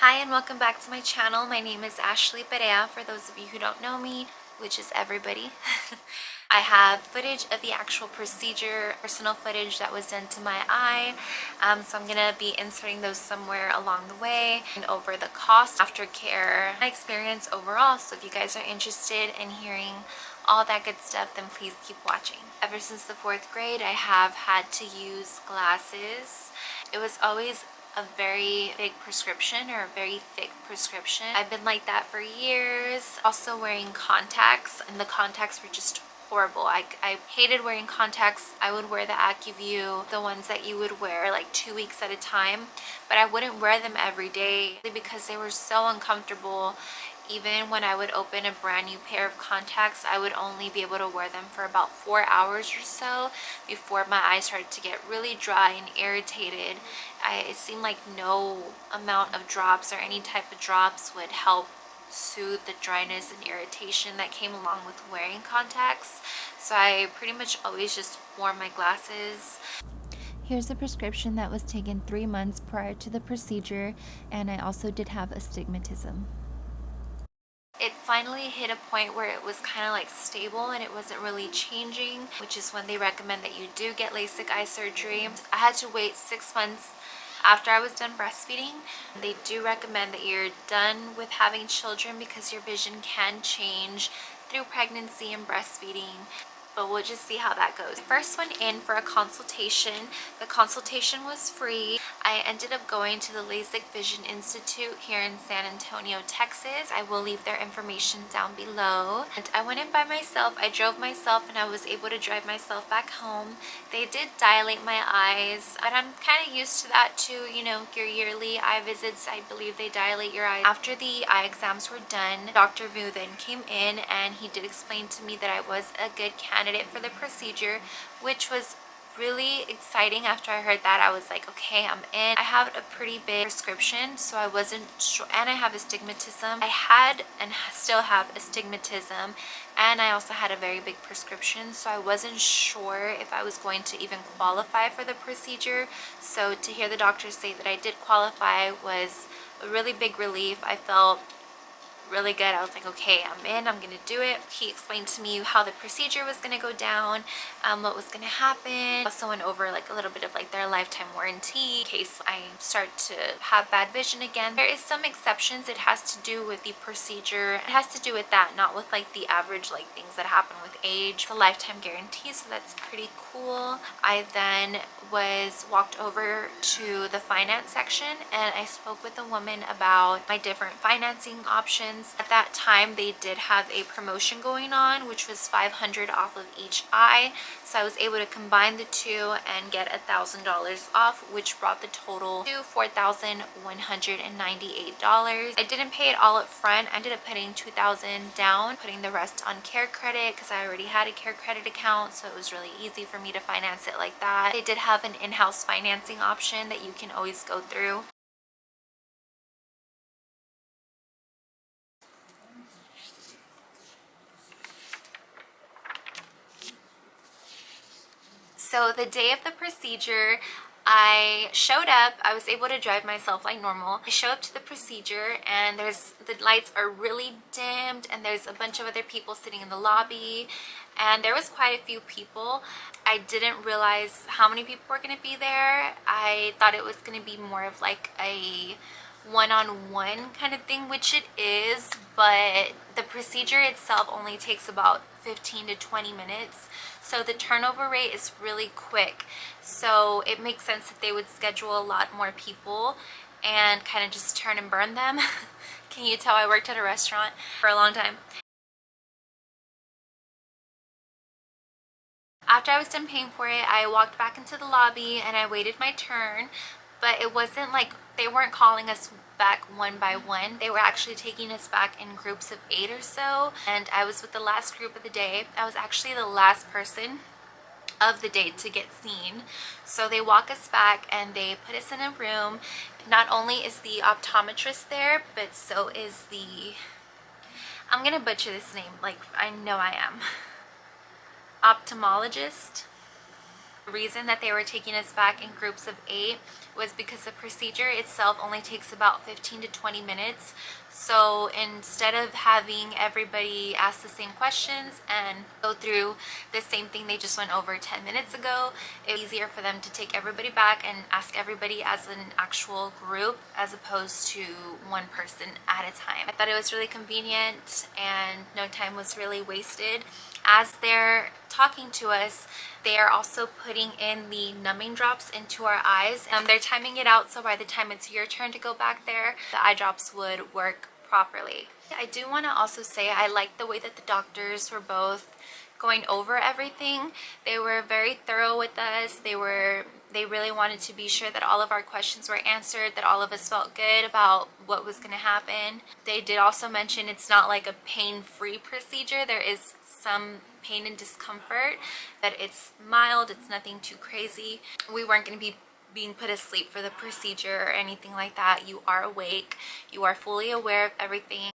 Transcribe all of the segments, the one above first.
Hi and welcome back to my channel. My name is Ashley Perea, for those of you who don't know me, which is everybody. I have footage of the actual procedure, personal footage that was done to my eye. So I'm going to be inserting those somewhere along the way, and over the cost, aftercare, my experience overall. So if you guys are interested in hearing all that good stuff, then please keep watching. Ever since the 4th grade, I have had to use glasses. It was always a very big prescription, or a very thick prescription. I've been like that for years. Also wearing contacts, and the contacts were just horrible. I hated wearing contacts. I would wear the AccuView, the ones that you would wear like 2 weeks at a time, but I wouldn't wear them every day because they were so uncomfortable. Even when I would open a brand new pair of contacts, I would only be able to wear them for about 4 hours or so before my eyes started to get really dry and irritated. It seemed like no amount of drops or any type of drops would help soothe the dryness and irritation that came along with wearing contacts. So I pretty much always just wore my glasses. Here's a prescription that was taken 3 months prior to the procedure, and I also did have astigmatism. It finally hit a point where it was kind of like stable and it wasn't really changing, which is when they recommend that you do get LASIK eye surgery. I had to wait 6 months after I was done breastfeeding. They do recommend that you're done with having children because your vision can change through pregnancy and breastfeeding. But we'll just see how that goes. First went in for a consultation. The consultation was free. I ended up going to the Lasik Vision Institute here in San Antonio, Texas. I will leave their information down below. And I went in by myself. I drove myself and I was able to drive myself back home. They did dilate my eyes, but I'm kind of used to that too. You know, your yearly eye visits, I believe they dilate your eyes. After the eye exams were done, Dr. Vu then came in and he did explain to me that I was a good candidate for the procedure, which was really exciting. After I heard that, I was like, okay, I'm in. I have a pretty big prescription, so I wasn't sure, and I have astigmatism. I had and still have astigmatism, and I also had a very big prescription, so I wasn't sure if I was going to even qualify for the procedure. So to hear the doctor say that I did qualify was a really big relief. I felt really good. I was like, okay, I'm in, I'm gonna do it. He explained to me how the procedure was gonna go down, what was gonna happen. Also went over like a little bit of like their lifetime warranty in case I start to have bad vision again. There is some exceptions. It has to do with the procedure. It has to do with that, not with like the average like things that happen with age. It's a lifetime guarantee, so that's pretty cool. I then was walked over to the finance section and I spoke with a woman about my different financing options. At that time, they did have a promotion going on, which was $500 off of each eye. So I was able to combine the two and get $1,000 off, which brought the total to $4,198. I didn't pay it all up front. I ended up putting $2,000 down, putting the rest on Care Credit because I already had a Care Credit account, so it was really easy for me to finance it like that. They did have an in-house financing option that you can always go through. So the day of the procedure, I showed up. I was able to drive myself like normal. I show up to the procedure and the lights are really dimmed and there's a bunch of other people sitting in the lobby, and there was quite a few people. I didn't realize how many people were going to be there. I thought it was going to be more of like a one-on-one kind of thing, which it is, but the procedure itself only takes about 15 to 20 minutes. So the turnover rate is really quick. So it makes sense that they would schedule a lot more people and kind of just turn and burn them. Can you tell I worked at a restaurant for a long time? After I was done paying for it, I walked back into the lobby and I waited my turn, but it wasn't like they weren't calling us back one by one. They were actually taking us back in groups of 8 or so, and I was with the last group of the day. I was actually the last person of the day to get seen. So they walk us back and they put us in a room. Not only is the optometrist there, but so is I'm gonna butcher this name, like I know I am, ophthalmologist. The reason that they were taking us back in groups of 8 was because the procedure itself only takes about 15 to 20 minutes. So instead of having everybody ask the same questions and go through the same thing they just went over 10 minutes ago, it's easier for them to take everybody back and ask everybody as an actual group as opposed to one person at a time. I thought it was really convenient and no time was really wasted. As they're talking to us, they are also putting in the numbing drops into our eyes. They're timing it out so by the time it's your turn to go back there, the eye drops would work properly. I do want to also say I like the way that the doctors were both going over everything. They were very thorough with us. They really wanted to be sure that all of our questions were answered, that all of us felt good about what was going to happen. They did also mention it's not like a pain-free procedure. There is some pain and discomfort, but it's mild, it's nothing too crazy. We weren't going to be being put asleep for the procedure or anything like that. You are awake, you are fully aware of everything.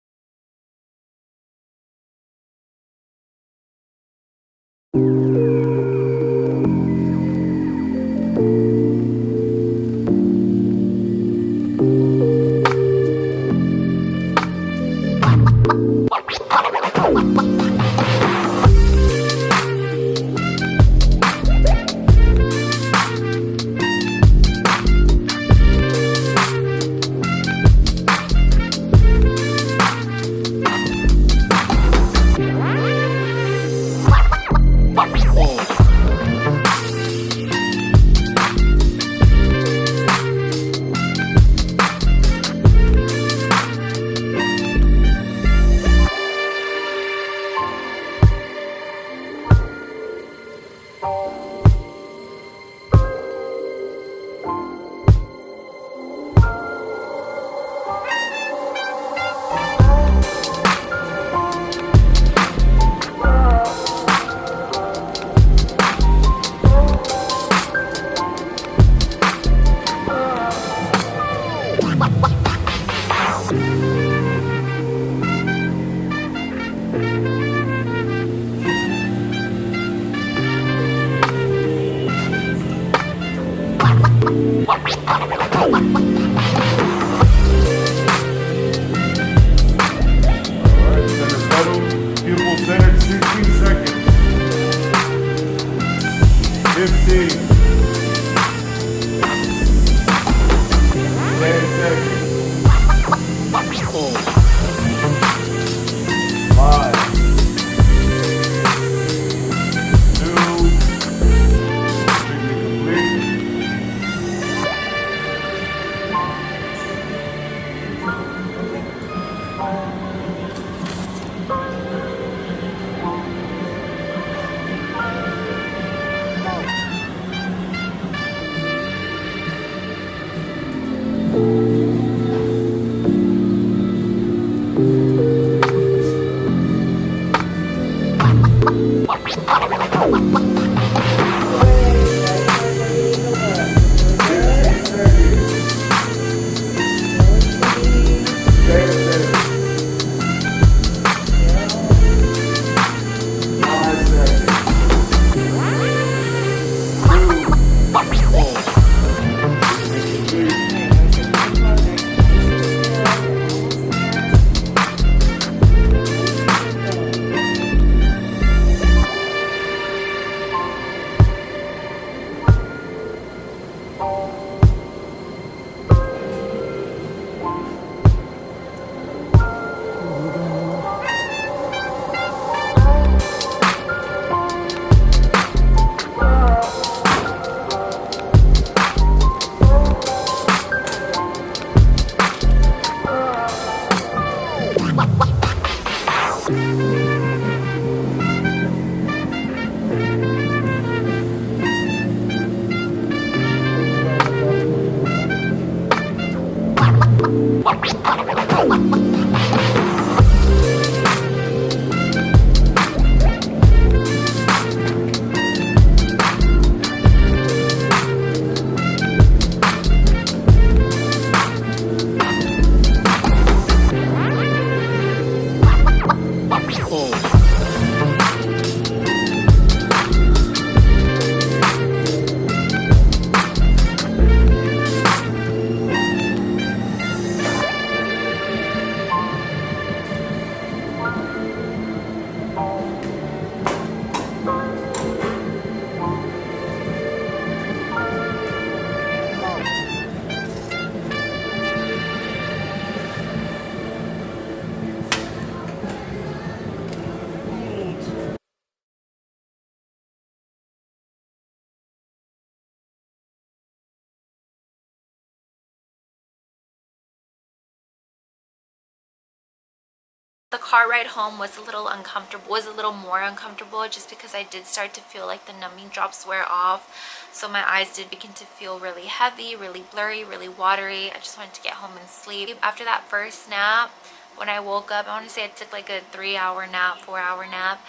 The car ride home was a little uncomfortable, was a little more uncomfortable just because I did start to feel like the numbing drops wear off. So my eyes did begin to feel really heavy, really blurry, really watery. I just wanted to get home and sleep. After that first nap, when I woke up, I want to say I took like a 3-hour nap, 4-hour nap.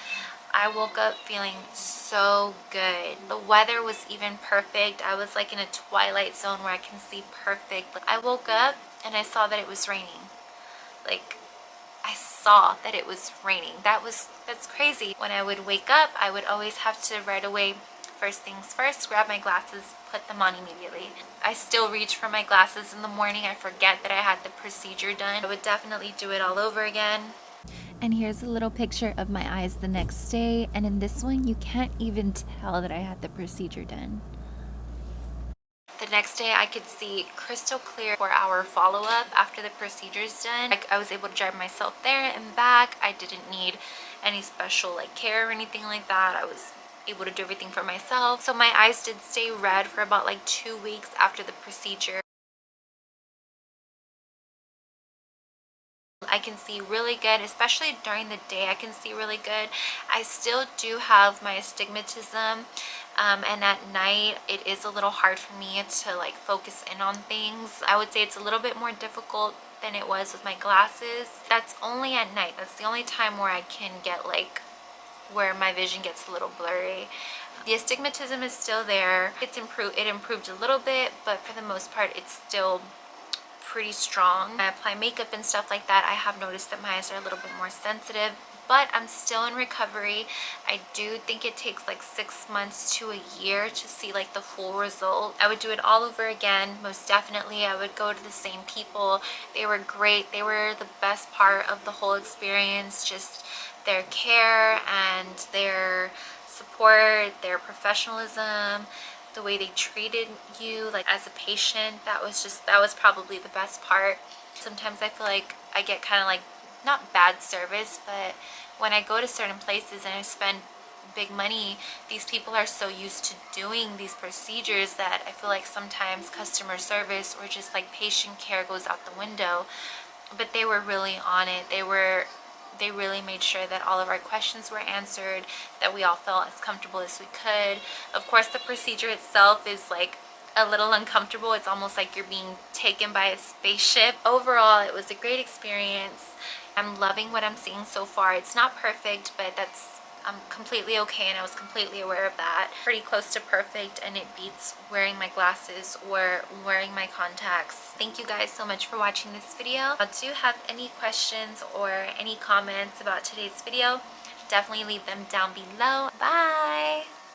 I woke up feeling so good. The weather was even perfect. I was like in a twilight zone where I can see perfect. I woke up and I saw that it was raining. Like, I saw that it was raining. That's crazy. When I would wake up, I would always have to right away, first things first, grab my glasses, put them on immediately. I still reach for my glasses in the morning. I forget that I had the procedure done. I would definitely do it all over again. And here's a little picture of my eyes the next day. And in this one, you can't even tell that I had the procedure done. The next day I could see crystal clear for our follow-up after the procedure's done. Like, I was able to drive myself there and back. I didn't need any special like care or anything like that. I was able to do everything for myself. So my eyes did stay red for about like 2 weeks after the procedure. I can see really good, especially during the day. I can see really good. I still do have my astigmatism, and at night it is a little hard for me to like focus in on things. I would say it's a little bit more difficult than it was with my glasses. That's only at night. That's the only time where I can get like where my vision gets a little blurry. The astigmatism is still there. It improved a little bit, but for the most part it's still pretty strong. I apply makeup and stuff like that. I have noticed that my eyes are a little bit more sensitive, but I'm still in recovery. I do think it takes like 6 months to a year to see like the full result. I would do it all over again, most definitely. I would go to the same people. They were great. They were the best part of the whole experience, just their care and their support, their professionalism, the way they treated you like as a patient. That was probably the best part. Sometimes I feel like I get kind of like, not bad service, but when I go to certain places and I spend big money, these people are so used to doing these procedures that I feel like sometimes customer service or just like patient care goes out the window. But they were really on it. They really made sure that all of our questions were answered, that we all felt as comfortable as we could. Of course, the procedure itself is like a little uncomfortable. It's almost like you're being taken by a spaceship. Overall, it was a great experience. I'm loving what I'm seeing so far. It's not perfect, but I'm completely okay, and I was completely aware of that. Pretty close to perfect, and it beats wearing my glasses or wearing my contacts. Thank you guys so much for watching this video. Do you have any questions or any comments about today's video? Definitely leave them down below. Bye!